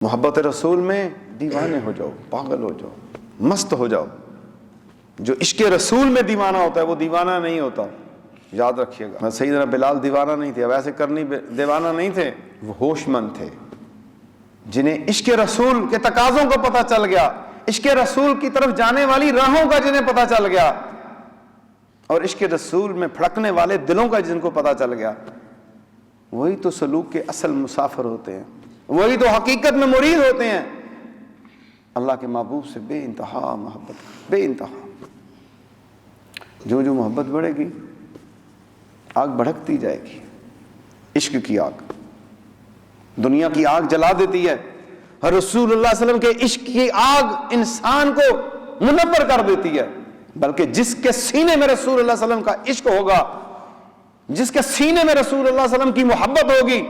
محبت رسول میں دیوانے ہو جاؤ، پاگل ہو جاؤ، مست ہو جاؤ۔ جو عشق رسول میں دیوانہ ہوتا ہے وہ دیوانہ نہیں ہوتا، یاد رکھیے گا۔ سیدنا بلال دیوانہ نہیں تھے، ویسے کرنی دیوانہ نہیں تھے، وہ ہوش مند تھے، جنہیں عشق رسول کے تقاضوں کو پتہ چل گیا، عشق رسول کی طرف جانے والی راہوں کا جنہیں پتہ چل گیا، اور عشق رسول میں پھڑکنے والے دلوں کا جن کو پتہ چل گیا، وہی تو سلوک کے اصل مسافر ہوتے ہیں، وہی تو حقیقت میں مرید ہوتے ہیں۔ اللہ کے محبوب سے بے انتہا محبت، بے انتہا۔ جو جو محبت بڑھے گی آگ بھڑکتی جائے گی، عشق کی آگ دنیا کی آگ جلا دیتی ہے، اور رسول اللہ صلی اللہ علیہ وسلم کے عشق کی آگ انسان کو منور کر دیتی ہے۔ بلکہ جس کے سینے میں رسول اللہ صلی اللہ علیہ وسلم کا عشق ہوگا، جس کے سینے میں رسول اللہ صلی اللہ علیہ وسلم کی محبت ہوگی،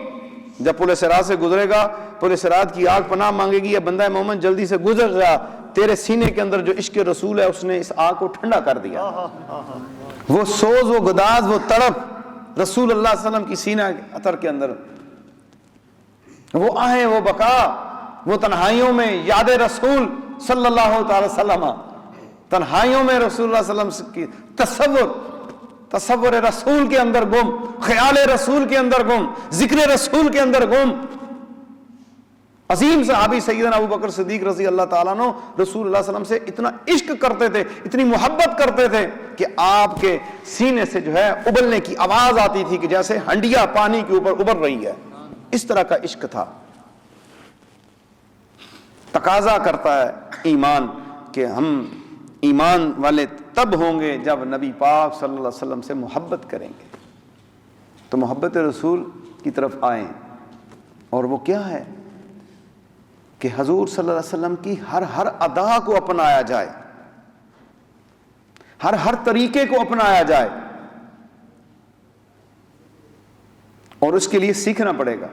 جب پل صراط سے گزرے گا، پل صراط کی آگ پناہ مانگے گی، یا بندہ مومن جلدی سے گزر جا، تیرے سینے کے اندر جو عشق رسول ہے اس نے اس آگ کو ٹھنڈا کر دیا۔ وہ سوز، وہ گداز، وہ تڑپ رسول اللہ صلی اللہ علیہ وسلم کی سینہ اثر کے اندر، وہ آہیں، وہ بقا، وہ تنہائیوں میں یاد رسول صلی اللہ تعالی وسلم، تنہائیوں میں رسول اللہ صلی اللہ علیہ وسلم کی تصور رسول کے اندر گم، خیال رسول کے اندر گم، ذکر رسول کے اندر گم۔ عظیم صحابی سیدنا ابو بکر صدیق رضی اللہ تعالیٰ عنہ رسول اللہ صلی اللہ علیہ وسلم سے اتنا عشق کرتے تھے، اتنی محبت کرتے تھے کہ آپ کے سینے سے جو ہے ابلنے کی آواز آتی تھی کہ جیسے ہنڈیا پانی کے اوپر ابل رہی ہے، اس طرح کا عشق تھا۔ تقاضا کرتا ہے ایمان کہ ہم ایمان والے تب ہوں گے جب نبی پاک صلی اللہ علیہ وسلم سے محبت کریں گے، تو محبت رسول کی طرف آئیں، اور وہ کیا ہے کہ حضور صلی اللہ علیہ وسلم کی ہر ادا کو اپنایا جائے، ہر طریقے کو اپنایا جائے، اور اس کے لیے سیکھنا پڑے گا،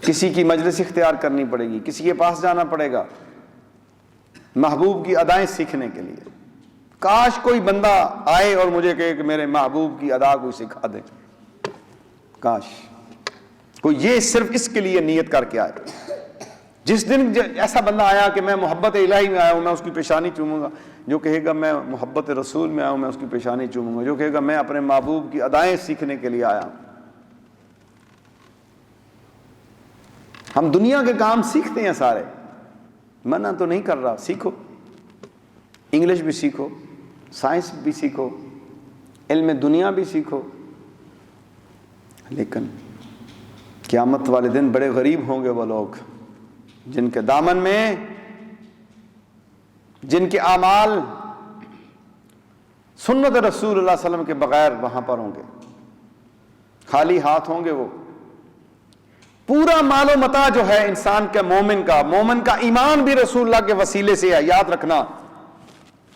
کسی کی مجلس اختیار کرنی پڑے گی، کسی کے پاس جانا پڑے گا محبوب کی ادائیں سیکھنے کے لیے۔ کاش کوئی بندہ آئے اور مجھے کہے کہ میرے محبوب کی ادا کوئی سکھا دے، کاش کوئی یہ صرف اس کے لیے نیت کر کے آئے۔ جس دن ایسا بندہ آیا کہ میں محبت الہی میں آیا ہوں، میں اس کی پیشانی چوموں گا، جو کہے گا میں محبت رسول میں آیا ہوں، میں اس کی پیشانی چوموں گا، جو کہے گا میں اپنے محبوب کی ادائیں سیکھنے کے لیے آیا ہوں۔ ہم دنیا کے کام سیکھتے ہیں سارے، منع تو نہیں کر رہا، سیکھو، انگلش بھی سیکھو، سائنس بھی سیکھو، علم دنیا بھی سیکھو، لیکن قیامت والے دن بڑے غریب ہوں گے وہ لوگ جن کے دامن میں، جن کے اعمال سنت رسول اللہ صلی اللہ علیہ وسلم کے بغیر وہاں پر ہوں گے، خالی ہاتھ ہوں گے وہ۔ پورا مال و متاع جو ہے انسان کے مومن کا ایمان بھی رسول اللہ کے وسیلے سے ہے، یاد رکھنا۔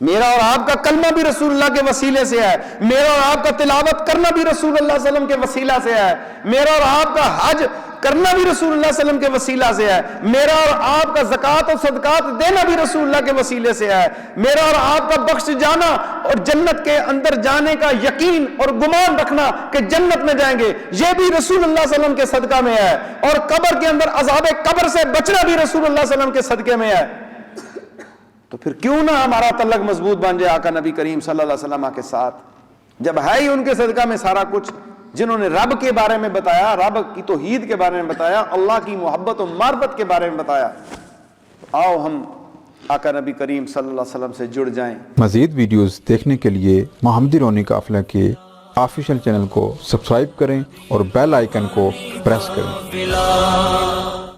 میرا اور آپ کا کلمہ بھی رسول اللہ کے وسیلے سے ہے، میرا اور آپ کا تلاوت کرنا بھی رسول اللہ صلی اللہ علیہ وسلم کے وسیلہ سے ہے، میرا اور آپ کا حج کرنا بھی رسول اللہ صلی اللہ علیہ وسلم کے وسیلہ سے ہے، میرا اور آپ کا زکوٰۃ اور صدقات دینا بھی رسول اللہ کے وسیلے سے ہے، میرا اور آپ کا بخش جانا اور جنت کے اندر جانے کا یقین اور گمان رکھنا کہ جنت میں جائیں گے، یہ بھی رسول اللہ صلی اللہ علیہ وسلم کے صدقہ میں ہے، اور قبر کے اندر عذاب قبر سے بچنا بھی رسول اللہ صلی اللہ علیہ وسلم کے صدقے میں ہے۔ تو پھر کیوں نہ ہمارا تعلق مضبوط بن جائے آقا نبی کریم صلی اللہ علیہ وسلم کے ساتھ، جب ہے ہی ان کے صدقہ میں سارا کچھ، جنہوں نے رب کے بارے میں بتایا، رب کی توحید کے بارے میں بتایا، اللہ کی محبت و معرفت کے بارے میں بتایا۔ آؤ ہم آقا نبی کریم صلی اللہ علیہ وسلم سے جڑ جائیں۔ مزید ویڈیوز دیکھنے کے لیے محمدی رونی قافلہ کے آفیشیل چینل کو سبسکرائب کریں اور بیل آئیکن کو پریس کریں۔